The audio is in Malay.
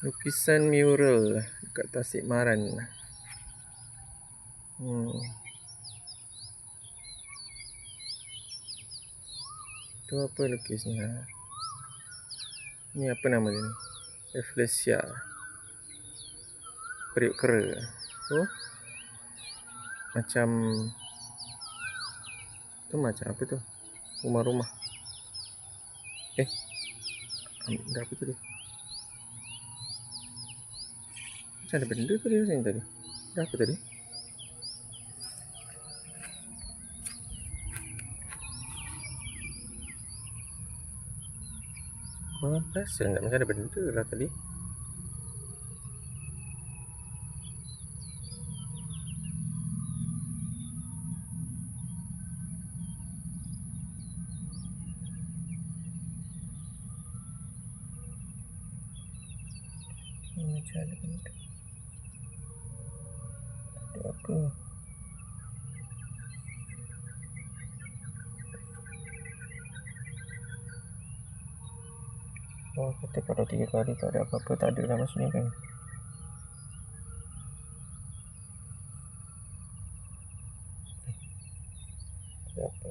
Lukisan mural dekat Tasikmaran. Tu apa lukisnya? Ni apa nama dia ni? Rafflesia. Periuk kera. Tu macam apa tu? Rumah-rumah. Dah apa tu dia? Macam ada benda tu dia macam tadi. Dah apa tadi? Korang perasan tak macam ada benda lah tadi? Macam ada benda. Ada apa? Oh, kata kalau 3 kali tak ada apa-apa, tak ada lah maksudnya kan. Apa?